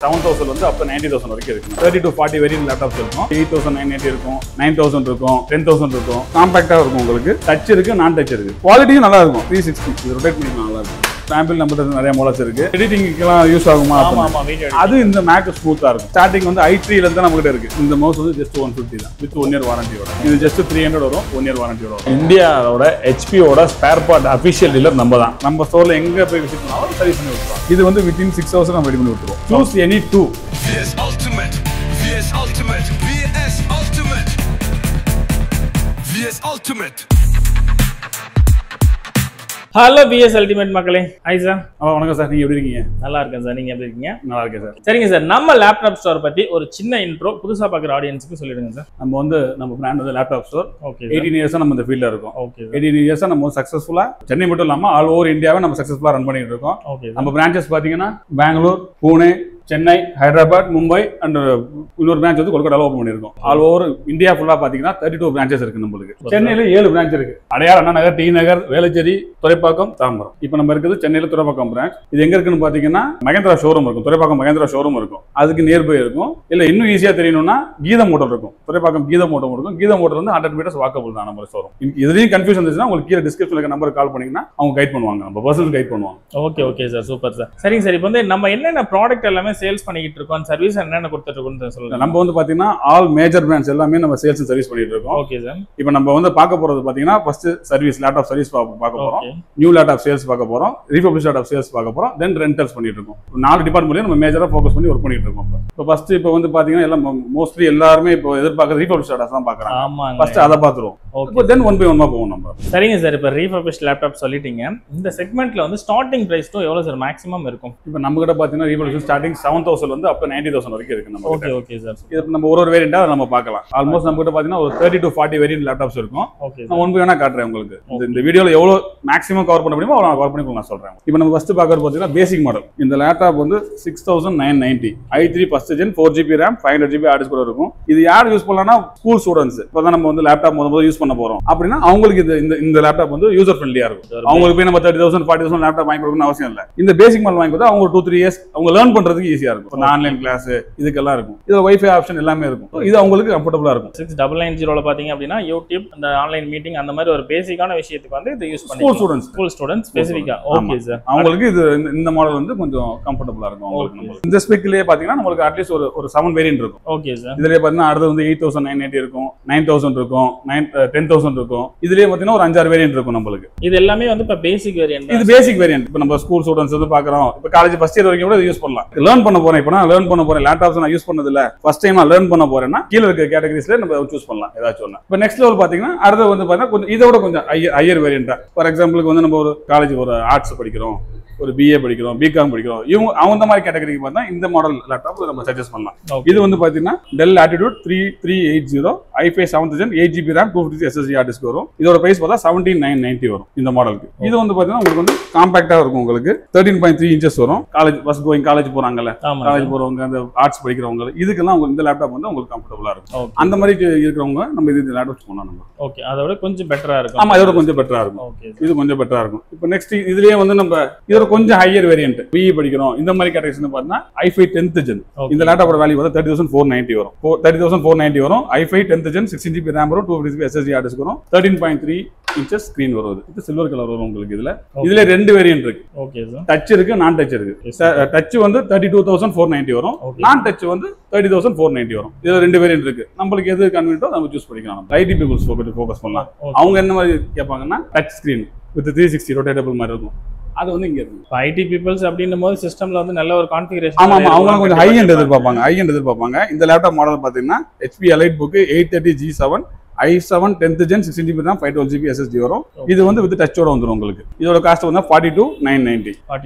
7000 வந்து up to 90,000 வரைக்கும் இருக்கு. 30 to 40 வேரியன்ட் லேப்டாப்ஸ் இருக்கும். 8990 இருக்கும், 9000 இருக்கும், 10000 இருக்கும். காம்பாக்ட்டா இருக்கும் உங்களுக்கு. டச் இருக்கு, நான் டச் இருக்கு. குவாலிட்டியும் நல்லா இருக்கும். 360 இது ரொட்டேட் பண்ணிக்கலாம் நல்லா இருக்கும். சாம்பிள் நம்பர் நிறைய மாடல்ஸ் இருக்கு. எடிட்டிங்க்குலாம் யூஸ் ஆகுமா? அது இந்த மேக் ஸ்மூத்தா இருக்கும். ஸ்டார்டிங் வந்து i3 ல இருந்து நம்ம கிட்ட இருக்கு. இந்த மவுஸ் வந்து ஜஸ்ட் 150 தான் வித் 1 இயர் வாரண்டியோட. இது ஜஸ்ட் 300 வரும், 1 இயர் வாரண்டியோட வரும். இந்தியாவோட HP ஓட ஸ்பேர் பார்ட் அபிஷியல் டீலர் நம்ம தான். நம்ம ஸ்டோர்ல எங்க போய் விசிட் பண்ணாலும் சர்வீஸ் பண்ணி விட்டுருவோம். இது வந்து within 6 hours நம்ம ரெடி பண்ணி விட்டுருவோம். Choose any two. VS Ultimate, VS Ultimate, VS Ultimate, VS Ultimate. Hello VS Ultimate மக்களே. Hi sir. வணக்கம் சார், நீங்க எப்படி இருக்கீங்க? நல்லா இருக்கேன் சார், நீங்க எப்படி இருக்கீங்க? நல்லா இருக்கேன் சார். சரிங்க சார், நம்ம லேப்டாப் ஸ்டோர் பத்தி ஒரு சின்ன இன்ட்ரோ புதுசா பாக்குற ஆடியன்ஸ்க்கு சொல்லிடுங்க சார். நம்ம பிராண்ட் வந்து லேப்டாப் ஸ்டோர். ஓகே. 18 இயர்ஸா நம்ம இந்த ஃபீல்ட்ல இருக்கோம். ஓகே. 18 இயர்ஸா நம்ம சக்சஸ்ஃபுல்லா சென்னை மட்டும் இல்லாம ஆல் ஓவர் இந்தியாவை நம்ம சக்சஸ்ஃபுல்லா ரன் பண்ணிட்டு இருக்கோம். ஓகே. நம்ம பிரான்ச்சஸ் பாத்தீங்கன்னா பெங்களூர், புனே, சென்னை, ஹைதராபாத், மும்பை அண்ட் இன்னொரு பிரான்ச் வந்து கொல்கட்டால ஓப்பன் பண்ணிருக்கோம். ஆல் ஓவர் இந்தியா ஃபுல்லா பாத்தீங்கன்னா 32 பிரான்ச்சஸ் இருக்கு நம்மளுக்கு. சென்னையில 7 பிரான்ச் இருக்கு. அடையார், அண்ணா நகர், டி நகர், வேளச்சேரி, துறைப்பாக்கம், தாம்பரம். இப்போ நம்ம இருக்குது சென்னையில துறைப்பாக்கம் பிரான்ச். இது எங்க இருக்குன்னு பாத்தீங்கன்னா மகேந்திரா ஷோரூம் இருக்கும். துறைப்பாக்கம் மகேந்திரா ஷோரூம் இருக்கும். அதுக்கு நியர்பை இருக்கும். இல்ல இன்னும் ஈஸியா தெரியணும்னா கீதா மோட்டர் இருக்கும். துறைப்பாக்கம் கீதா மோட்டர் இருக்கும். கீதா மோட்டர் வந்து 100 மீட்டர்ஸ் வாக்கபிள் தான் நம்ம ஷோரூம். இதுலயும் கன்ஃபியூஷன் இருந்துச்சுன்னா உங்களுக்கு கீழே டிஸ்கிரிப்ஷன்ல இருக்க நம்பருக்கு கால் பண்ணீங்கன்னா அவங்க கைட் பண்ணுவாங்க. நம்ம பர்சனல் கைட் பண்ணுவாங்க. Okay okay sir, super sir. சரிங்க சார், இப்போ வந்து நம்ம என்னென்ன ப்ராடக்ட் எல்லாமே சேல்ஸ் பண்ணிட்டு இருக்கோம், சர்வீஸ் என்னென்ன கொடுத்துட்டு இருக்கோம்னு சொல்லுங்க. நம்ம வந்து பாத்தீங்கன்னா ஆல் மேஜர் பிராண்ட்ஸ் எல்லாமே நம்ம சேல்ஸ் அண்ட் சர்வீஸ் பண்ணிட்டு இருக்கோம். Okay sir. இப்போ நம்ம வந்து பார்க்க போறது பாத்தீங்கன்னா ஃபர்ஸ்ட் சர்வீஸ், லேப்டாப் சர்வீஸ் பார்க்க போறோம். நியூ லேப்டாப் சேல்ஸ் பார்க்க போறோம். ரீபப்ளிஷ் லேப்டாப் சேல்ஸ் பார்க்க போறோம். தென் ரெண்டல்ஸ் பண்ணிட்டு இருக்கோம். 4 டிபார்ட்மெண்ட்லயும் நம்ம மேஜரா ஃபோக்கஸ் பண்ணி ஒர்க் பண்ணிட்டு இருக்கோம். இப்போ ஃபர்ஸ்ட் இப்போ வந்து பாத்தீங்கன்னா எல்லாம் மோஸ்ட்லி எல்லாருமே இப்போ எதிர்பார்க்கறது ரீபப்ளிஷ் லேப்டாப்ஸ் தான் பார்க்கறாங்க. ஆமாங்க. ஃபர்ஸ்ட் அதை பார்த்துருவோம். இப்போ தென் ஒன் பை ஒன்னா போவோம் நம்ம. சரிங்க சார், இப்போ ரீபப்ளிஷ் லேப்டாப் சொல்லிட்டீங்க. இந்த செக்மெண்ட்ல வந்து ஸ்டார்டிங் பிரைஸ் டு எவ்வளவு சார் மேக்ஸிமம் இருக்கும்? இப்போ நம்ம கிட்ட பாத்தீங்கன்னா ரீபப்ளிஷ் ஸ்டார்டிங் 7000 வந்து up to 90,000 வரைக்கும் இருக்கு நம்ம. Okay okay sir. இது நம்ம ஒரு வேரியண்டா நம்ம பார்க்கலாம். ஆல்மோஸ்ட் நம்ம கிட்ட பாத்தீங்கன்னா ஒரு 30 to 40 வேரியன்ட் லேப்டாப்ஸ் இருக்கும். ஓகே. நான் ஒன் பை ஒன்னா காட்டுறேன் உங்களுக்கு. இந்த வீடியோல எவ்வளவு மேக்ஸிமம் கவர் பண்ண முடியுமோ அவ்வளவு கவர் பண்ணி நான் சொல்றேன். இப்போ நம்ம ஃபர்ஸ்ட் பார்க்கறது பாத்தீங்கன்னா பேசிக் மாடல். இந்த லேப்டாப் வந்து 6990 i3 first gen 4GB RAM 500GB hard disk கூட இருக்கும். இது யார் யூஸ் பண்ணலாம்னா ஸ்கூல் ஸ்டூடண்ட்ஸ். இப்பதான் நம்ம வந்து லேப்டாப் முதல்ல யூஸ் பண்ண போறோம் அப்படின்னா அவங்களுக்கு இந்த லேப்டாப் வந்து யூசர் ஃப்ரெண்ட்லியா இருக்கும். அவங்களுக்கு போய் நம்ம 30,000 40,000 லேப்டாப் வாங்கி கொடுக்கணும்னு அவசியம் இல்லை. இந்த பேசிக் மாடல் வாங்கி கொடுத்தா அவங்க 2-3 இயர்ஸ் அவங்க லேர்ன் பண்றதுக்கு ஈஸியா இருக்கும். ஆன்லைன் கிளாஸ் இதுக்கெல்லாம் இருக்கும். இது வைஃபை ஆப்ஷன் எல்லாமே இருக்கும். இது அவங்களுக்கு கம்ஃபர்டபுளா இருக்கும். 6990 பாத்தீங்க அப்படின்னா யூடியூப், அந்த ஆன்லைன் மீட்டிங், அந்த மாதிரி ஒரு பேசிக்கான விஷயத்துக்கு வந்து இது யூஸ் பண்ணி ஸ்கூல் ஸ்டூடண்ட்ஸ் ஸ்பெசிஃபிக்கா. Okay sir. அவங்களுக்கு இது இந்த மாடல் வந்து கொஞ்சம் கம்ஃபர்டபுளா இருக்கும் அவங்களுக்கு. இந்த ஸ்பெக்லயே பாத்தீங்கன்னா நமக்கு அட்லீஸ்ட் ஒரு 7 வேரியன்ட் இருக்கும். Okay sir. இதுலயே பாத்தீங்கன்னா அடுத்து வந்து 8990 இருக்கும், 9000 இருக்கும், 10,000 இருக்கும். இதுலயே பாத்தீங்கன்னா ஒரு 5-6 வேரியன்ட் இருக்கும் நம்மளுக்கு. இது எல்லாமே வந்து இப்ப பேசிக் வேரியன்ட். இது பேசிக் வேரியன்ட். இப்போ நம்ம ஸ்கூல் ஸ்டூடண்ட்ஸ் வந்து பாக்குறோம். இப்போ காலேஜ் ஃபர்ஸ்ட் இயர் வரைக்கும் கூட யூஸ் பண்ணலாம். லேர்ன் பண்ண போறேன். இப்போ நான் லேர்ன் பண்ண போறேன். லேப்டாப்ஸ் நான் யூஸ் பண்ணது இல்ல, ஃபர்ஸ்ட் டைம் நான் லேர்ன் பண்ண போறேன்னா கீழ இருக்க கேட்டகரிஸ்ல நம்ம சூஸ் பண்ணலாம் ஏதாச்சும் ஒண்ணு. இப்போ நெக்ஸ்ட் லெவல் பாத்தீங்கன்னா அடுத்து வந்து பாத்தீங்கன்னா கொஞ்சம் இதோட கொஞ்சம் ஹையர் வேரியன்ட்டா. ஃபார் எக்ஸாம்பிளுக்கு வந்து நம்ம ஒரு காலேஜ் ஒரு ஆர்ட்ஸ் படிக்கிறோம், ஒரு BA படிக்கிறோம், BCom படிக்கிறோம், அவங்க மாதிரி கேட்டகரிக்கு பார்த்தா இந்த மாடல் லேப்டாப் நம்ம சஜஸ்ட் பண்ணலாம். இது வந்து பாத்தீங்கன்னா Dell Latitude 3380 i5 7th gen 8GB RAM 256 SSD hard disk வரும். இதோட பிரைஸ் பார்த்தா 17,990 வரும் இந்த மாடலுக்கு. இது வந்து பாத்தீங்கன்னா உங்களுக்கு வந்து காம்பாக்டா இருக்கும். உங்களுக்கு 13.3 inches வரும். காலேஜ் ஃபர்ஸ்ட் கோயிங் காலேஜ் போறாங்கல்ல, காலேஜ் போறவங்க, அந்த ஆர்ட்ஸ் படிக்கிறவங்க, இதுக்கெல்லாம் இந்த லேப்டாப் வந்து உங்களுக்கு கம்ஃபர்டபுளா இருக்கும். அந்த மாதிரி இருக்கிறவங்க நம்ம இந்த லேப்டாப் பண்ணலாம் நம்ம. ஓகே, அதோட கொஞ்சம் பெட்டரா இருக்கும். ஆமா, இதோட கொஞ்சம் பெட்டரா இருக்கும். ஓகே, இது கொஞ்சம் பெட்டரா இருக்கும். இப்போ நெக்ஸ்ட் இதுலயே வந்து நம்ம இதோட கொஞ்சம் ஹையர் வேரியன்ட் BE படிக்கிறோம் இந்த மாதிரி கேட்டகரிஸ்னு பார்த்தா i5 10th gen. இந்த லேப்டாப்போட வேல்யூ வந்து 30,490 வரும். 30,490 வரும். i5 10th gen 16GB RAM வரும், 256 SSD ஹார்ட் டிஸ்க் வரும், 13.3 inches ஸ்கிரீன் வரும். இது சில்வர் கலர் வரும் உங்களுக்கு. இதுல 2 வேரியன்ட் இருக்கு. Okay sir. டச் இருக்கு, நான் டச் இருக்கு. டச் வந்து 32,490 வரும், நான் டச் வந்து 30,490 வரும். இதுல 2 வேரியன்ட் இருக்கு. நம்மளுக்கு எது கன்வீனியன்ட்டோ நம்ம சூஸ் பண்ணிக்கலாம். ஐடி பீப்புள்ஸ் ஃபோக்கஸ் பண்ணலாம். அவங்க என்ன மாதிரி கேட்பாங்கன்னா டச் ஸ்கிரீன் வித் 360 ரொட்டேட்டபிள் மாதிரி இருக்கும். அது வந்து இங்க இருக்கு. ஐடி பீப்புள்ஸ் அப்படின்னும் போது சிஸ்டம்ல வந்து நல்ல ஒரு கான்ஃபிகரேஷன். ஆமா, அவங்க கொஞ்சம் ஹை எண்ட் எதிர்பார்ப்பாங்க. இந்த லேப்டாப் மாடல் பாத்தீங்கன்னா HP Elitebook 830G7 i7 10th gen 16GB RAM 512GB SSD வரும். இது வந்து வித் டச்சோட வந்துரும் உங்களுக்கு. இதோட காஸ்ட் வந்து 42,990.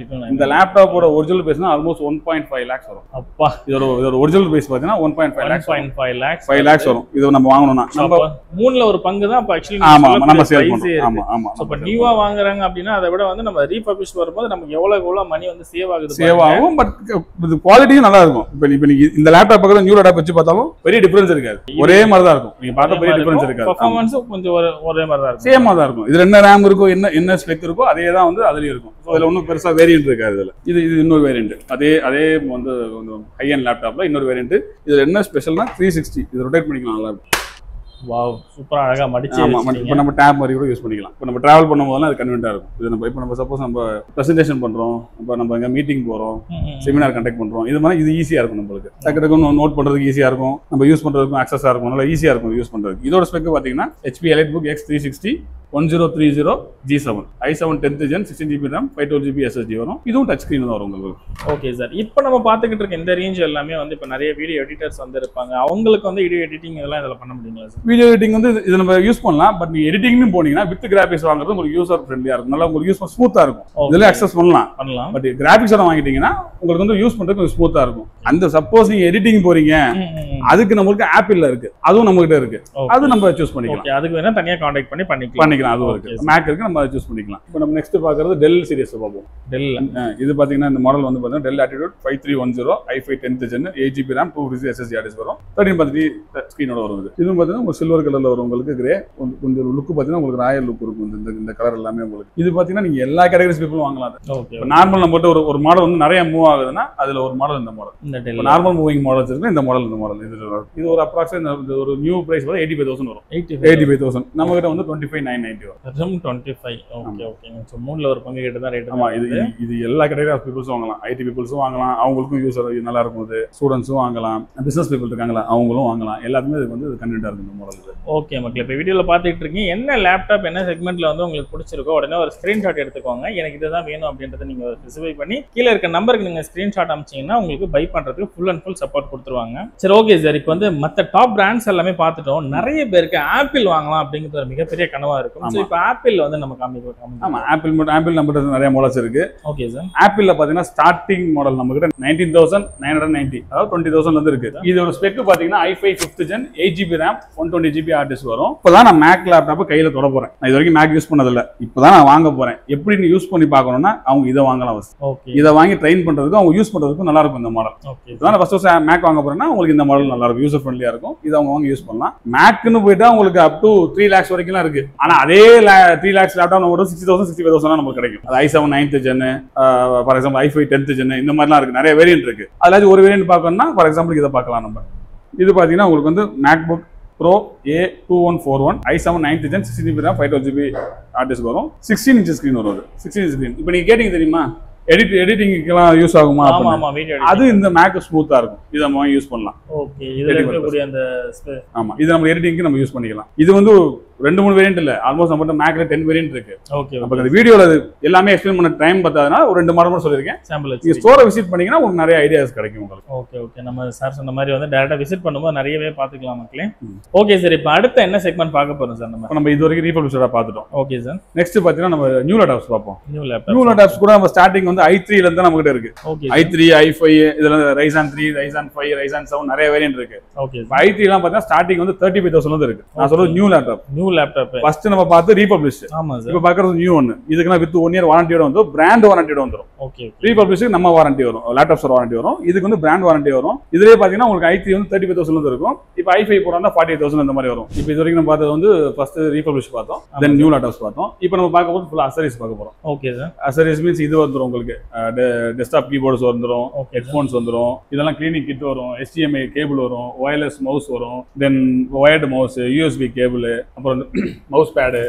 இந்த லேப்டாப்போட ஒரிஜினல் பிரைஸ் ஆல்மோஸ்ட் 1.5 lakhs வரும். அப்பா, இதோட ஒரிஜினல் பிரைஸ் பாத்தீங்கன்னா 1.5 lakhs 5 lakhs வரும். இது நம்ம வாங்கணும்னா நம்ம மூணுல ஒரு பங்கு தான் அப்ப एक्चुअली நம்ம சேல் பண்றோம். ஆமா. சோ இப்ப நியூவா வாங்குறாங்க அப்படினா அதை விட வந்து நம்ம ரீபப்ளிஷ் வரும்போது நமக்கு எவ்வளவு மணி வந்து சேவ் ஆகும். பட் இது குவாலிட்டியும் நல்லா இருக்கும். இப்போ இந்த லேப்டாப் பக்கத்துல நியூ லேப்டாப் வச்சு பார்த்தாலும் பெரிய டிஃபரன்ஸ் இருக்காது. ஒரே மாதிரி தான் இருக்கும். நீங்க பார்த்தா பெரிய டிஃபரன்ஸ் டிஃபரன்ஸ் இருக்காது. பெர்ஃபார்மன்ஸ் கொஞ்சம் ஒரே மாதிரி தான் இருக்கும். சேமா தான் இருக்கும். இதுல என்ன ரேம் இருக்கோ என்ன ஸ்பெக் இருக்கோ அதே தான் வந்து அதுலயும் இருக்கும். ஸோ இதுல ஒன்றும் பெருசா வேரியன்ட் இருக்காது. இதுல இது இன்னொரு வேரியன்ட். அதே வந்து ஹை அண்ட் லேப்டாப்ல இன்னொரு வேரியன்ட். இதுல என்ன ஸ்பெஷல்னா 360 இது ரொட்டேட் பண்ணிக்கலாம். நல்லா இருக்கும். வாவ், சூப்பரா அழகா மடிச்சு இப்போ நம்ம டேப் மாதிரி கூட யூஸ் பண்ணிக்கலாம். இப்போ நம்ம டிராவல் பண்ணும்போது அது கன்வீனியன்ட்டா இருக்கும். இது நம்ம இப்போ நம்ம சப்போஸ் நம்ம பிரசன்டேஷன் பண்றோம், இப்போ நம்ம எங்க மீட்டிங் போறோம், செமினார் கண்டக்ட் பண்றோம், இது மாதிரி இது ஈஸியா இருக்கும். நம்மளுக்கு டக்கு டக்குன்னு நோட் பண்றதுக்கு ஈஸியா இருக்கும். நம்ம யூஸ் பண்றதுக்கும் ஆக்சஸா இருக்கும். நல்லா ஈஸியா இருக்கும் யூஸ் பண்றதுக்கு. இதோட ஸ்பெக் பாத்தீங்கன்னா HP EliteBook X360 1030 G7 i7 10th gen 16GB RAM 512GB SSD வரும். இதுவும் டச் ஸ்கிரீன் தான் வரும் உங்களுக்கு. Okay sir. இப்போ நம்ம பார்த்துக்கிட்டு இருக்க இந்த ரேஞ்ச் எல்லாமே வந்து இப்போ நிறைய வீடியோ எடிட்டர்ஸ் வந்து இருப்பாங்க. அவங்களுக்கு வந்து வீடியோ எடிட்டிங் இதெல்லாம் இதில் பண்ண முடியுங்களா சார்? வீடியோ எடிட்டிங் வந்து இது நம்ம யூஸ் பண்ணலாம். பட் நீங்க எடிட்டிங்னு போனீங்கன்னா வித் கிராபிக்ஸ் வாங்குறது உங்களுக்கு யூசர் ஃப்ரெண்ட்லியா இருக்கும். நல்லா உங்களுக்கு யூஸ் ஸ்மூத்தா இருக்கும். இதுல அக்சஸ் பண்ணலாம். பட் கிராபிக்ஸ் வாங்கிட்டீங்கன்னா உங்களுக்கு வந்து யூஸ் பண்றதுக்கு ஸ்மூத்தா இருக்கும். அந்த சப்போஸ் நீங்க எடிட்டிங் போறீங்க, அதுக்கு நம்மளுக்கு ஆப்பிள்ல இருக்கு, அதுவும் நம்ம கிட்ட இருக்கு. அது நம்ம சூஸ் பண்ணிக்கலாம். அதுக்கு வேணா தனியா கான்டாக்ட் பண்ணி பண்ணிக்கலாம். அதுவும் இருக்கு. மேக் இருக்கு, நம்ம சூஸ் பண்ணிக்கலாம். இப்போ நம்ம நெக்ஸ்ட் பாக்குறது டெல் சீரிஸ் பார்ப்போம். டெல் இது பாத்தீங்கன்னா இந்த மாடல் வந்து பாத்தீங்கன்னா Dell Latitude 5310 i5 10th gen 8GB RAM 250 SSD hard disk வரும். 13.3 ஸ்கிரீனோட வரும். இதுவும் பாத்தீங்கன்னா உங்களுக்கு சில்வர் கலர்ல வரும். உங்களுக்கு கிரே கொஞ்சம் லுக் பாத்தீங்கன்னா உங்களுக்கு ராயல் லுக் இருக்கும். இந்த கலர் எல்லாமே உங்களுக்கு இது பாத்தீங்கன்னா நீங்க எல்லா கேட்டகரிஸ் பீப்புளும் வாங்கலாம். இப்போ நார்மல் நம்ம ஒரு மாடல் வந்து நிறைய மூவ் ஆகுதுன்னா அதுல ஒரு மாடல் இந்த மாடல். இந்த நார்மல் மூவிங் மாடல்ஸ் இருக்கு. இந்த மாடல் இது ஒரு அப்ராக்சிமேட் ஒரு நியூ பிரைஸ் வந்து 85,000 வரும். 85,000 நம்ம கிட்ட வந்து 25,990 வரும். 25. Okay okay. சோ மூணுல ஒரு பங்கு கிட்ட தான் ரேட். ஆமா, இது எல்லா கேட்டகரி ஆஃப் பீப்புள்ஸும் வாங்கலாம். ஐடி பீப்புள்ஸும் வாங்கலாம், அவங்களுக்கும் யூஸ் நல்லா இருக்கும். இது ஸ்டூடண்ட்ஸும் வாங்கலாம், பிசினஸ் பீப்புள் இருக்காங்களா அவங்களும் வாங்கலாம். எல்லாத்துமே இது வந்து கன்வீனியன்ட்டா இருக்கும் இந்த மாடல். ஓகே மக்களே, இப்போ வீடியோல பார்த்துட்டு இருக்கீங்க. என்ன லேப்டாப் என்ன செக்மெண்ட்ல வந்து உங்களுக்கு பிடிச்சிருக்கோ உடனே ஒரு ஸ்கிரீன்ஷாட் எடுத்துக்கோங்க. எனக்கு இதுதான் வேணும் அப்படின்றத நீங்க ஸ்பெசிஃபை பண்ணி கீழே இருக்க நம்பருக்கு நீங்க ஸ்கிரீன்ஷாட் அனுப்பிச்சீங்கன்னா உங்களுக்கு பை பண்றதுக்கு ஃபுல் அண்ட் ஃபுல் சப்போர்ட் கொடுத்துருவாங்க. சரி, ஓகே சார். இப்போ வந்து மற்ற டாப் பிராண்ட்ஸ் எல்லாமே பார்த்துட்டோம். நிறைய பேருக்கு ஆப்பிள் வாங்கலாம் அப்படிங்கிறது ஒரு மிகப்பெரிய கனவா இருக்கும். ஸோ இப்போ ஆப்பிள் வந்து நம்ம காமிக்கிறோம். ஆமா, ஆப்பிள் நம்ம கிட்ட நிறைய மாடல்ஸ் இருக்கு. Okay sir. ஆப்பிள்ல பாத்தீங்கன்னா ஸ்டார்டிங் மாடல் நம்ம கிட்ட 19,990 அதாவது 20,000 இருந்து இருக்கு. இதோட ஸ்பெக் பாத்தீங்கன்னா i5 5th gen 8GB RAM 120GB heart disk வரும். இப்பதான் நான் மேக் லேப்டாப் கையில தொட போறேன். நான் இது வரைக்கும் மேக் யூஸ் பண்ணதில்ல. இப்பதான் நான் வாங்க போறேன். எப்படி நீ யூஸ் பண்ணி பார்க்கணும்னா அவங்க இதை வாங்கலாம். இதை வாங்கி ட்ரெயின் பண்றதுக்கு அவங்க யூஸ் பண்றதுக்கும் நல்லா இருக்கும் இந்த மாடல். இப்பதான் ஃபர்ஸ்ட் மேக் வாங்க போறேன்னா உங்களுக்கு இந்த மாடல் நல்லா இருக்கும், யூசர் ஃப்ரெண்ட்லியா இருக்கும். இதை அவங்க வாங்கி யூஸ் பண்ணலாம். மேக்னு போயிட்டா உங்களுக்கு அப் டு 3 lakhs வரைக்கும் இருக்கு. ஆனா அதே 3 lakhs லேப்டாப் நம்ம 60,000 65,000 நமக்கு கிடைக்கும். அது i7 9th gen, for example i5 10th gen, இந்த மாதிரிலாம் இருக்கு. நிறைய வேரியன்ட் இருக்கு. அதுல ஒரு வேரியன்ட் பார்க்கணும்னா ஃபார் எக்ஸாம்பிள் இதை பார்க்கலாம். நம்ம இது பாத்தீங்கன்னா உங்களுக்கு வந்து MacBook Pro A2141 i7 9th gen 16GB RAM 512GB heart disk வரும். 16 inch ஸ்கிரீன் வரும். 16 inch ஸ்கிரீன். இப்போ நீங்க கேட்டீங்க தெரியுமா எடிட்டிங்க்குலாம் யூஸ் ஆகுமா? அது இந்த மேக் ஸ்மூத்தா இருக்கும். இதை நம்ம யூஸ் பண்ணலாம். ஓகே, இதுல இருக்கக்கூடிய அந்த ஆமா, இது நம்ம எடிட்டிங்க்கு நம்ம யூஸ் பண்ணிக்கலாம். இது வந்து 2-3 வேரியன்ட் இல்ல, ஆல்மோஸ்ட் நம்ம மேக்ல 10 வேரியன்ட் இருக்கு. ஓகே, அப்ப இந்த வீடியோல எல்லாமே எக்ஸ்பிளைன் பண்ண டைம் பத்தாதனால ஒரு 2 மாடல் மட்டும் சொல்லிருக்கேன். சாம்பிள் நீங்க ஸ்டோரை விசிட் பண்ணீங்கன்னா உங்களுக்கு நிறைய ஐடியாஸ் கிடைக்கும் உங்களுக்கு. Okay okay. நம்ம சார் சொன்ன மாதிரி வந்து டைரக்டா விசிட் பண்ணும்போது நிறையவே பாத்துக்கலாம் மக்களே. Okay sir. இப்போ அடுத்து என்ன செக்மெண்ட் பார்க்க போறோம் சார்? நம்ம இது வரைக்கும் ரீபப்ளிஷ்டா பார்த்துட்டோம். Okay sir. நெக்ஸ்ட் பாத்தீங்கன்னா நம்ம நியூ லேப்டாப்ஸ் பார்ப்போம். நியூ லேப்டாப்ஸ் கூட நம்ம ஸ்டார்டிங் வந்து i3 ல இருந்து நம்ம கிட்ட இருக்கு. i3 i5 இதுல Ryzen 3 Ryzen 5 Ryzen 7 நிறைய வேரியன்ட் இருக்கு. ஓகே. i3 எல்லாம் பார்த்தா ஸ்டார்டிங் வந்து 35,000 இருந்து இருக்கு. நான் சொல்றது நியூ லேப்டாப். ஃபர்ஸ்ட் நம்ம பார்த்து ரீபப்ளிஷ். ஆமா சார். இப்போ பார்க்கறது நியூ ஒன்னு. இதுக்குனா வித் 1 year வாரண்டியோட வந்து பிராண்ட் வாரண்டியோட வந்துரும். ஓகே. ரீபப்ளிஷ் நம்ம வாரண்டி வரும், லேப்டாப்ஸ் வாரண்டி வரும். இதுக்கு வந்து பிராண்ட் வாரண்டி வரும். இதுலயே பாத்தீங்கன்னா உங்களுக்கு i3 வந்து 35,000 இருந்து இருக்கும். இப்போ i5 போறதா 48,000 இந்த மாதிரி வரும். இப்போ இது வரைக்கும் நம்ம பார்த்தது வந்து ஃபர்ஸ்ட் ரீபப்ளிஷ் பார்த்தோம், தென் நியூ லேப்டாப்ஸ் பார்த்தோம். இப்போ நம்ம பார்க்க போறது ஃபுல்லா அசரிஸ் பார்க்க போறோம். Okay sir. அசரிஸ் மீன்ஸ் இது வந்துரும் உங்களுக்கு டெஸ்க்டாப் கீபோர்ட்ஸ் வந்துரும், ஹெட்ஃபோன்ஸ் வந்துரும், இதெல்லாம் கிளீனிங் கிட் வரும், HDMI கேபிள் வரும், வயர்லெஸ் மவுஸ் வரும், தென் வயர்டு மவுஸ், USB கேபிள், அப்புறம் மவுஸ் பேடு,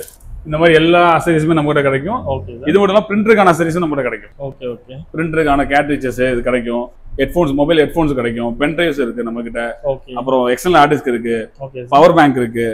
இந்த மாதிரி எல்லா அசரிஸுமே நம்ம கிட்ட கிடைக்கும். ஓகே. இது மட்டும் இல்லாம பிரிண்டருக்கான அசரிஸும் நம்ம கிட்ட கிடைக்கும். Okay okay. பிரிண்டருக்கான கேட்ரிட்ஜஸ் இது கிடைக்கும், ஹெட்ஃபோன்ஸ் மொபைல் ஹெட்ஃபோன்ஸ் கிடைக்கும், பென் டிரைவ்ஸ் இருக்கு நம்ம கிட்ட. ஓகே. அப்புறம் எக்ஸ்டர்னல் ஹார்ட் டிஸ்க் இருக்கு, பவர் பேங்க் இருக்கு,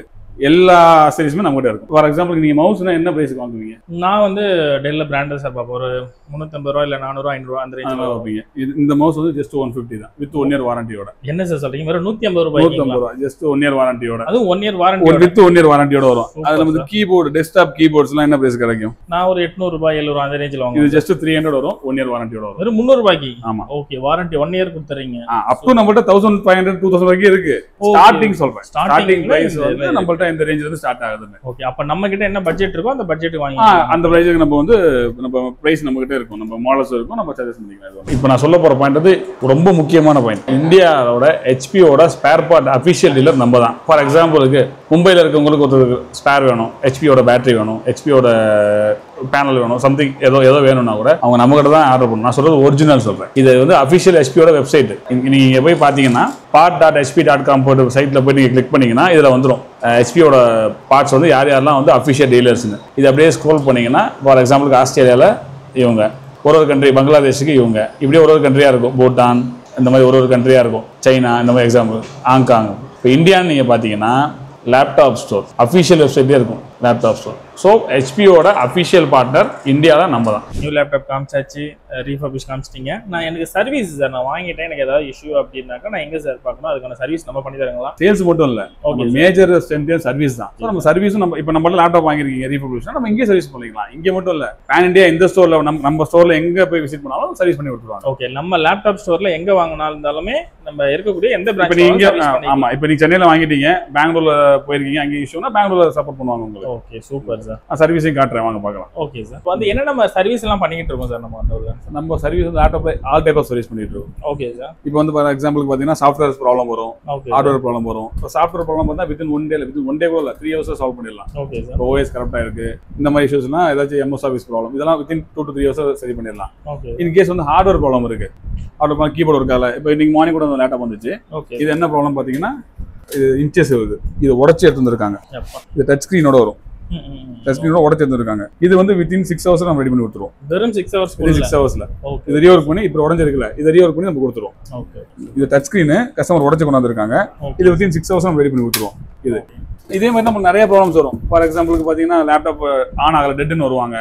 எல்லா அசரிஸுமே நம்ம கிட்ட இருக்கும். ஃபார் எக்ஸாம்பிள் நீங்க மவுஸ்னா என்ன பிரைஸ்க்கு வாங்குவீங்க? நான் வந்து டெல்ல பிராண்டட் சார் பாப்போம். ஒரு 350 ரூபாய் இல்ல 400 500 அந்த ரேஞ்ச்ல வாங்குவீங்க. இந்த மவுஸ் வந்து ஜஸ்ட் 150 தான் வித் 1 year வாரண்டியோட. என்ன சார் சொல்றீங்க? வெறும் 150 ரூபாய். 150 ரூபாய் ஜஸ்ட் 1 year வாரண்டியோட. அது 1 year வாரண்டி வித் 1 year வாரண்டியோட வரும். அதுல வந்து கீபோர்ட், டெஸ்க்டாப் கீபோர்ட்ஸ்லாம் என்ன பிரைஸ் கிடைக்கும்? நான் ஒரு 800 ரூபாய் 700 அந்த ரேஞ்ச்ல வாங்குவேன். இது ஜஸ்ட் 300 வரும், 1 year வாரண்டியோட வரும். வெறும் 300 ரூபாய்க்கு. ஆமா. ஓகே. வாரண்டி 1 year கொடுத்துறீங்க. அப் டு நம்மள்ட்ட 1500 2000 வரைக்கும் இருக்கு. ஸ்டார்டிங் சொல்றேன். ஸ்டார்டிங் பிரைஸ் வந்து நம்மள்ட்ட இந்த ரேஞ்சில இருந்து ஸ்டார்ட் ஆகுதுன்னு. ஓகே, அப்ப நம்ம கிட்ட என்ன பட்ஜெட் இருக்கோ அந்த பட்ஜெட்டுக்கு வாங்கி அந்த பிரைஸுக்கு நம்ம வந்து நம்ம பிரைஸ் நம்ம கிட்ட இருக்கும், நம்ம மாடல்ஸ் இருக்கும், நம்ம சஜஸ்ட் பண்ணிக்கலாம். இப்போ நான் சொல்ல போற பாயிண்ட் வந்து ரொம்ப முக்கியமான பாயிண்ட். இந்தியாவோட ஹெச்பியோட ஸ்பேர் பார்ட் அஃபிஷியல் டீலர் நம்ம தான். ஃபார் எக்ஸாம்பிளுக்கு மும்பையில் இருக்கவங்களுக்கு ஒருத்தருக்கு ஸ்பேர் வேணும், ஹெச்பியோட பேட்டரி வேணும், ஹெச்பியோட பேனல் வேணும், சம்திங் ஏதோ வேணும்னா கூட அவங்க நம்ம கிட்ட தான் ஆர்டர் பண்ணணும். நான் சொல்றது ஒரிஜினல் சொல்றேன். இது வந்து அஃபிஷியல் ஹெச்பியோட வெப்சைட். நீங்க போய் பாத்தீங்கன்னா part.hp.com போட்டு சைட்ல போய் நீங்க கிளிக் பண்ணீங்கன்னா இதுல வந்துடும் ஹெச்பியோட பார்ட்ஸ் வந்து யாரெல்லாம் வந்து அஃபிஷியல் டீலர்ஸ்னு. இது அப்படியே ஸ்க்ரோல் பண்ணீங்கன்னா ஃபார் எக்ஸாம்பிளுக்கு ஆஸ்திரேலியாவில் இவங்க, ஒரு கண்ட்ரி பங்களாதேஷுக்கு இவங்க, இப்படியே ஒரு கண்ட்ரியா இருக்கும், பூட்டான் இந்த மாதிரி ஒரு கண்ட்ரியா இருக்கும், சைனா இந்த மாதிரி எக்ஸாம்பிள், ஹாங்காங். இப்போ இந்தியான்னு நீங்க பாத்தீங்கன்னா லேப்டாப் ஸ்டோர் அஃபிஷியல் வெப்சைட்லேயே இருக்கும், லேப்டாப் ஸ்டோர். ஸோ ஹெச்பியோட அஃபிஷியல் பார்ட்னர் இந்தியாவில் நம்ம தான். நியூ லேப்டாப் காமிச்சாச்சு, ரீஃபர்பிஷ் காமிச்சிட்டிங்க. நான் எனக்கு சர்வீஸ் சார் நான் வாங்கிட்டேன், எனக்கு ஏதாவது இஷ்யூ அப்படின்னாக்கா நான் எங்கே சார் பார்க்கணும்? அதுக்கான சர்வீஸ் நம்ம பண்ணி தருங்களா? சேல்ஸ் மட்டும் இல்லை, மேஜர் ஸ்ட்ரென்த் சர்வீஸ் தான். ஸோ நம்ம சர்வீஸும் நம்ம இப்போ நம்ம லேப்டாப் வாங்கிருக்கீங்க ரீஃபர்பிஷ்னா நம்ம இங்கே சர்வீஸ் பண்ணிக்கலாம். இங்கே மட்டும் இல்லை, பேன் இந்தியா இந்த ஸ்டோரில் நம்ம ஸ்டோரில் எங்கே போய் விசிட் பண்ணாலும் சர்வீஸ் பண்ணி விட்டுருவாங்க. ஓகே, நம்ம லேப்டாப் ஸ்டோரில் எங்கே வாங்கினாலும் இருந்தாலுமே நம்ம இருக்கக்கூடிய எந்த பிரான்ச் இப்போ நீங்க ஆமாம், இப்போ நீங்கள் சென்னையில் வாங்கிட்டீங்க, பெங்களூர்ல போயிருக்கீங்க, அங்கே இஷ்யூனா பெங்களூர்ல சப்போர்ட் பண்ணுவாங்க உங்களுக்கு. Okay, super sir. சர்வீஸையும் காட்டுறேன், வாங்க பார்க்கலாம். Okay sir. இப்போ வந்து என்ன நம்ம சர்வீஸ் எல்லாம் பண்ணிக்கிட்டு இருக்கோம் சார்? நம்ம சர்வீஸ் வந்து லேப்டாப்ல ஆல் டைப் ஆஃப் சர்வீஸ் பண்ணிட்டு இருக்கோம். Okay sir. இப்போ வந்து ஃபார் எக்ஸாம்பிளுக்கு பார்த்தீங்கன்னா சாஃப்ட்வேர் ப்ராப்ளம் வரும், ஓகே, ஹார்ட்வேர் ப்ராப்ளம் வரும். இப்போ சாஃப்ட்வேர் ப்ராப்ளம் வந்தால் வித்தின் ஒன் டே கூட இல்லை, 3 hours சால்வ் பண்ணிடலாம். Okay sir. ஓஎஸ் கரெக்டாக இருக்கு, இந்த மாதிரி இஷ்யூஸ்னா ஏதாச்சும் எம்எஸ் ஆஃபீஸ் ப்ராப்ளம், இதெல்லாம் வித்தின் 2 to 3 hours சரி பண்ணிடலாம். ஓகே. இன் கேஸ் வந்து ஹார்ட்வேர் ப்ராப்ளம் இருக்கு, ஹார்ட்வேர் கீபோர்டு இருக்கால, இப்போ இன்னைக்கு மார்னிங் கூட லேப்டாப் வந்துச்சு. ஓகே. இது என்ன ப்ராப்ளம் பார்த்தீங்கன்னா இது இன்ச்சஸ் வருது, இது உடச்சி எடுத்து வந்துருக்காங்க. இது டச் ஸ்க்ரீனோட வரும், டச் ஸ்க்ரீனோட உடச்சி எடுத்துருக்காங்க. இது வந்து வித்தின் 6 hours நம்ம ரெடி பண்ணி கொடுத்துருவோம். வெறும் 6 hours 6 hours இது ரீஒர்க் பண்ணி இப்போ உடஞ்சிருக்குல, இதை ரீஒர்க் பண்ணி நம்ம கொடுத்துருவோம். ஓகே. இது டச் ஸ்க்ரீனு கஸ்டமர் உடச்சி கொண்டாந்துருக்காங்க, இது வித்தின் 6 hours நம்ம ரெடி பண்ணி கொடுத்துருவோம். இது இதே மாதிரி நமக்கு நிறைய ப்ராப்ளம்ஸ் வரும். ஃபார் எக்ஸாம்பிளுக்கு பார்த்தீங்கன்னா லேப்டாப் ஆன் ஆகல, டெட்னு வருவாங்க.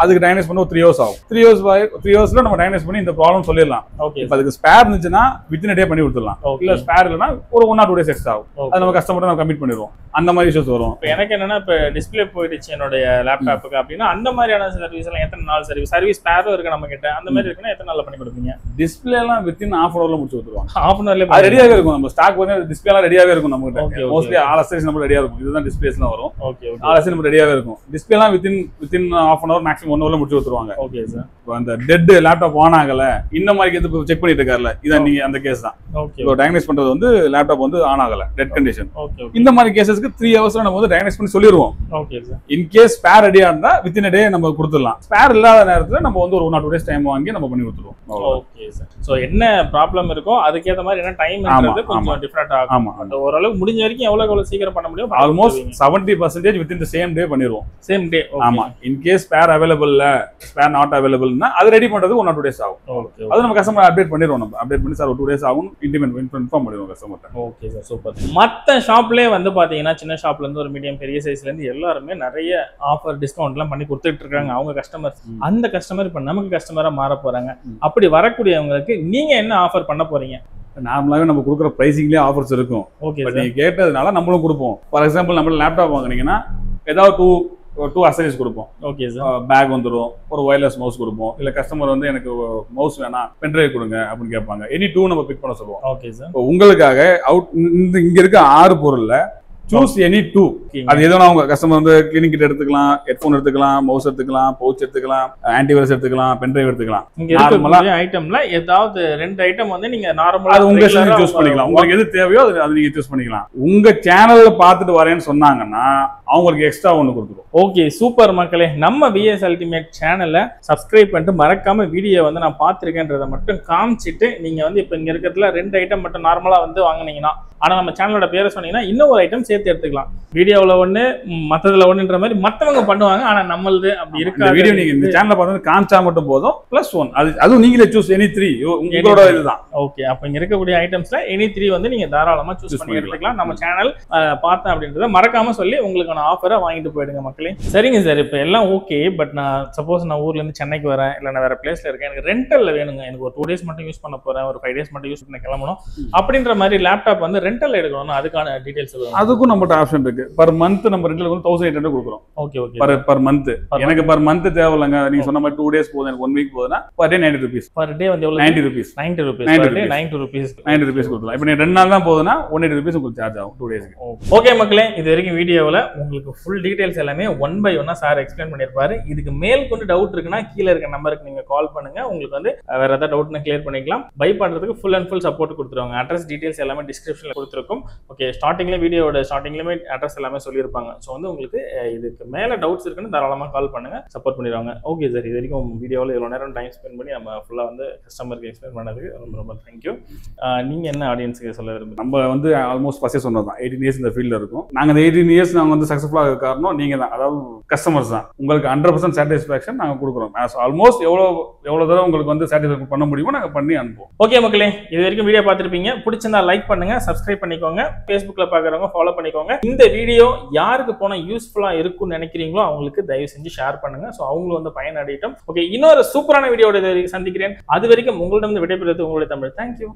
அதுக்கு டயக்னோஸ் பண்ண 3 hours ஆகும். 3 hours நம்ம டயக்னோஸ் பண்ணி இந்த ப்ராப்ளம் சொல்லிடலாம். இப்போ அதுக்கு ஸ்பேர் இருந்துச்சுன்னா வித்தின் டே பண்ணி கொடுத்துடலாம். இல்ல ஸ்பேர் இல்லைன்னா ஒரு 1 or 2 days எக்ஸ்ட்ரா ஆகும். அது நம்ம கஸ்டமர் நம்ம கமிட் பண்ணிடுவோம். அந்த மாதிரி இஷ்யூஸ் வரும். இப்போ எனக்கு என்னன்னா இப்போ டிஸ்பிளே போயிடுச்சு என்னுடைய லேப்டாப்புக்கு அப்படின்னா அந்த மாதிரியான சர்வீஸ் எல்லாம் எத்தனை நாள் சர்வீஸ் ஸ்பேரும் இருக்கு நம்ம கிட்ட, அந்த மாதிரி இருக்குன்னா எத்தனை நாள்ல பண்ணி கொடுப்பீங்க? டிஸ்பிளே எல்லாம் வித்தின் ½ hourல முடிச்சு கொடுத்துருவாங்க. ½ hourல அது ரெடியாவே இருக்கும். நம்ம ஸ்டாக் வந்து டிஸ்பிளே எல்லாம் ரெடியாவே இருக்கும் நம்ம கிட்ட. மோஸ்ட்லி ஆல் அக்சசரிஸ் நம்ம ரெடியா இருக்கும். இதுதான் டிஸ்பிளேஸ்லாம் வரும். Okay, okay. ஆல் அக்சசரிஸ் நம்ம ரெடியாவே இருக்கும். டிஸ்பிளே எல்லாம் வித்தின் ½ hour மேக்ஸிமம் 1 hourல முடிச்சு கொடுத்துருவாங்க. Okay sir. இப்போ அந்த டெட் லேப்டாப் ஆன் ஆகல இந்த மாதிரி கேஸ் செக் பண்ணிட்டு இருக்காருல, இதான் நீங்க அந்த கேஸ் தான். ஓகே. இப்போ டயக்னோஸ் பண்றது வந்து லேப்டாப் வந்து ஆன் ஆகல, டெட் கண்டிஷன். ஓகே. இந்த மாதிரி கேசஸ்க்கு 3 hours நம்ம வந்து டயக்னோஸ் பண்ணி சொல்லிடுவோம். Okay sir. In case spare ரெடியா இருந்தா வித்தின் டே நம்ம கொடுத்துடலாம். ஸ்பேர் இல்லாத நேரத்துல நம்ம வந்து ஒரு 1 or 2 days டைம் வாங்கி நம்ம பண்ணி கொடுத்துருவோம். Okay sir. சோ என்ன ப்ராப்ளம் இருக்கோ அதுக்கேத்த மாதிரி என்ன டைம்ன்றது கொஞ்சம் டிஃபரண்ட் ஆகும். ஆமா, அந்த ஓரளவுக்கு முடிஞ்ச வரைக்கும் எவ்வளவு சீக்கிரம் பண்ண முடியும் almost 70% within the same day பண்ணிடுவோம். Same day. ஆமா. இன் கேஸ் ஸ்பேர் அவைலபிள் இல்ல, ஸ்பேர் நாட் அவைலபிள்னா அது ரெடி பண்றது 1 or 2 days ஆகும். ஓகே. அது நம்ம கஸ்டமர் அப்டேட் பண்ணிடுவோம். நம்ம அப்டேட் பண்ணி சார் 2 days ஆகும் இன்ஃபார்ம் பண்ணிடுவோம் கஸ்டமர்ட்ட. Okay sir, super. மத்த ஷாப்லயே வந்து பாத்தீங்கன்னா சின்ன ஷாப்ல இருந்து ஒரு மீடியம் பெரிய சைஸ்ல இருந்து எல்லாருமே நிறைய ஆஃபர் டிஸ்கவுண்ட்லாம் பண்ணி கொடுத்துட்டு இருக்காங்க அவங்க கஸ்டமர். அந்த கஸ்டமர் இப்ப நமக்கு கஸ்டமரா மாற போறாங்க. அப்படி வரக்கூடியவங்களுக்கு நீங்க என்ன ஆஃபர் பண்ண போறீங்க? நார்மலாவே நம்ம கொடுக்குற பிரைசிங்லயே ஆஃபர்ஸ் இருக்கும். ஓகே. நீங்க கேட்டதுனால நம்மளும் கொடுப்போம். ஃபார் எக்ஸாம்பிள் நம்ம லேப்டாப் வாங்குனீங்கன்னா ஏதாவது 2 அக்சசரிஸ் கொடுப்போம். Okay sir. பேக் வந்துடும், ஒரு ஒயர்லெஸ் மவுஸ் கொடுப்போம். இல்ல கஸ்டமர் வந்து எனக்கு மவுஸ் வேணாம் பென்ட்ரைவ் கொடுங்க அப்படின்னு கேட்பாங்க. எனி 2 நம்ம பிக் பண்ண சொல்லுவோம். Okay sir. இப்போ உங்களுக்காக இங்க இருக்க 6 பொருள்ல சூஸ் எனி 2. அது எதுனா உங்க கஸ்டமர் வந்து கிளினிக் கிட்ட எடுத்துக்கலாம், ஹெட்போன் எடுத்துக்கலாம், மவுஸ் எடுத்துக்கலாம், பவுச் எடுத்துக்கலாம், ஆன்டிவைரஸ் எடுத்துக்கலாம், பென்ட்ரைவ் எடுத்துக்கலாம். இங்க இருக்கக்கூடிய ஐட்டம்ல ஏதாவது 2 ஐட்டம் வந்து நீங்க நார்மலா அது உங்க இஷ்டம் சூஸ் பண்ணிக்கலாம். உங்களுக்கு எது தேவையோ அது நீங்க சூஸ் பண்ணிக்கலாம். உங்க சேனல்ல பார்த்துட்டு வரேன்னு சொன்னாங்கன்னா அவங்களுக்கு எக்ஸ்ட்ரா ஒன்னு கொடுத்துருவோம். ஓகே, சூப்பர் மக்களே. நம்ம விஎஸ் அல்டிமேட் சேனலை சப்ஸ்கிரைப் பண்ணிட்டு மறக்காம வீடியோ வந்து நான் பார்த்துருக்கேன்றதை மட்டும் காமிச்சிட்டு நீங்க வந்து இப்போ இங்க இருக்கிறதுல 2 ஐட்டம் மட்டும் நார்மலா வந்து வாங்கினீங்கன்னா, ஆனா நம்ம சேனலோட பேரை சொன்னீங்கன்னா இன்னும் ஒரு ஐட்டம் சேர்த்து எடுத்துக்கலாம். வீடியோவில் ஒன்று மற்றதுல ஒன்றுன்ற மாதிரி மற்றவங்க பண்ணுவாங்க, ஆனா நம்மளது அப்படி இருக்காது. வீடியோ நீங்க இந்த சேனல்ல பார்த்து காமிச்சா மட்டும் போதும். +1 அதுவும் நீங்களே சூஸ் எனி 3 உங்களோட இதுதான். ஓகே, அப்ப இங்க இருக்கக்கூடிய ஐட்டம்ஸ்ல எனி 3 வந்து நீங்க தாராளமா சூஸ் பண்ணி எடுத்துக்கலாம். நம்ம சேனல் பார்த்தேன் அப்படின்றத மறக்காம சொல்லி உங்களுக்கான ஆஃபரை வாங்கிட்டு போயிடுங்க மக்களே. சரிங்க சார், இப்போ எல்லாம் ஓகே. பட் நான் சப்போஸ் நான் ஊர்ல இருந்து சென்னைக்கு வரேன், இல்லை நான் வேற பிளேஸ்ல இருக்கேன், எனக்கு ரெண்டல்ல வேணுங்க. எனக்கு ஒரு 2 days மட்டும் யூஸ் பண்ண போறேன், ஒரு 5 days மட்டும் யூஸ் பண்ண கிளம்பணும் அப்படின்ற மாதிரி லேப்டாப் வந்து ரெண்டல் எடுக்கணும் அதுக்கான டீடைல்ஸ் சொல்லுங்க. அதுக்கும் நம்மகிட்ட ஆப்ஷன் இருக்கு. பர் மந்த் நம்ம ரெண்டல் வந்து 1800 கொடுக்குறோம். Okay okay. பர் மந்த் எனக்கு பர் மந்த் தேவையில்லைங்க, நீங்க சொன்ன மாதிரி 2 days போதும், எனக்கு 1 week போதுன்னா per day 90 rupees. Per day வந்து எவ்வளவு? 90 rupees. 90 rupees. 90 rupees. 90 rupees கொடுக்கலாம். இப்போ நீங்க 2 நாள் தான் போதுன்னா 180 rupees உங்களுக்கு சார்ஜ் ஆகும் 2 daysக்கு. ஓகே மக்களே, இது வரைக்கும் வீடியோவில் உங்களுக்கு ஃபுல் டீடைல்ஸ் எல்லாமே 1 by 1 சார் எக்ஸ்பிளைன் பண்ணியிருப்பாரு. இதுக்கு மேல் கொண்டு டவுட் இருக்குன்னா கீழே இருக்க நம்பருக்கு நீங்க கால் பண்ணுங்க, உங்களுக்கு வந்து வேற ஏதாவது டவுட்னா கிளியர் பண்ணிக்கலாம். பை பண்றதுக்கு ஃபுல் அண்ட் ஃபுல் சப்போர்ட் கொடுத்துருவாங்க. அட்ரஸ் டீடைல்ஸ் எல்லாமே டிஸ்கிரிப்ஷன்ல கொடுத்துருக்கும். ஓகே, ஸ்டார்டிங்ல வீடியோட ஸ்டார்டிங்லயுமே அட்ரஸ் எல்லாமே சொல்லியிருப்பாங்க. ஸோ வந்து உங்களுக்கு இதுக்கு மேல டவுட்ஸ் இருக்குன்னு தாராளமாக கால் பண்ணுங்க, சப்போர்ட் பண்ணிடுவாங்க. ஓகே சார், இது வரைக்கும் வீடியோவில் இவ்வளோ நேரம் டைம் ஸ்பெண்ட் பண்ணி நம்ம ஃபுல்லாக வந்து கஸ்டமருக்கு எக்ஸ்பிளைன் பண்ணதுக்கு ரொம்ப ரொம்ப தேங்க்யூ. நீங்க என்ன ஆடியன்ஸுக்கு சொல்ல விரும்புங்க? நம்ம வந்து ஆல்மோஸ்ட் ஃபர்ஸ்ட் சொன்னது தான் 18 years இந்த ஃபீல்டில் இருக்கும். நாங்கள் இந்த 18 years நாங்கள் வந்து சக்ஸஸ்ஃபுல்லாக இருக்க காரணம் நீங்கள் தான், அதாவது கஸ்டமர்ஸ் தான். உங்களுக்கு 100% சாட்டிஸ்ஃபேக்ஷன் நாங்கள் கொடுக்குறோம். ஆல்மோஸ்ட் எவ்வளோ தூரம் உங்களுக்கு வந்து சாட்டிஸ்ஃபேக்ஷன் பண்ண முடியுமோ நாங்கள் பண்ணி அனுப்புவோம். ஓகே மக்களே, இது வரைக்கும் வீடியோ பார்த்துருப்பீங்க. பிடிச்சிருந்தா லைக் பண்ணுங்க, சப்ஸ்கிரைப் பண்ணிக்கோங்க, ஃபேஸ்புக்கில் பார்க்குறவங்க ஃபாலோ பண்ணிக்கோங்க. இந்த வீடியோ யாருக்கு போனால் யூஸ்ஃபுல்லாக இருக்கும்னு நினைக்கிறீங்களோ அவங்களுக்கு தயவு செஞ்சு ஷேர் பண்ணுங்க. ஸோ அவங்களும் வந்து பயனடையட்டும். ஓகே, இன்னொரு சூப்பரான வீடியோட சந்திக்கிறேன். அது வரைக்கும் உங்களிடம் விடைபெறுவது உங்களுடைய தமிழ். தேங்க்யூ.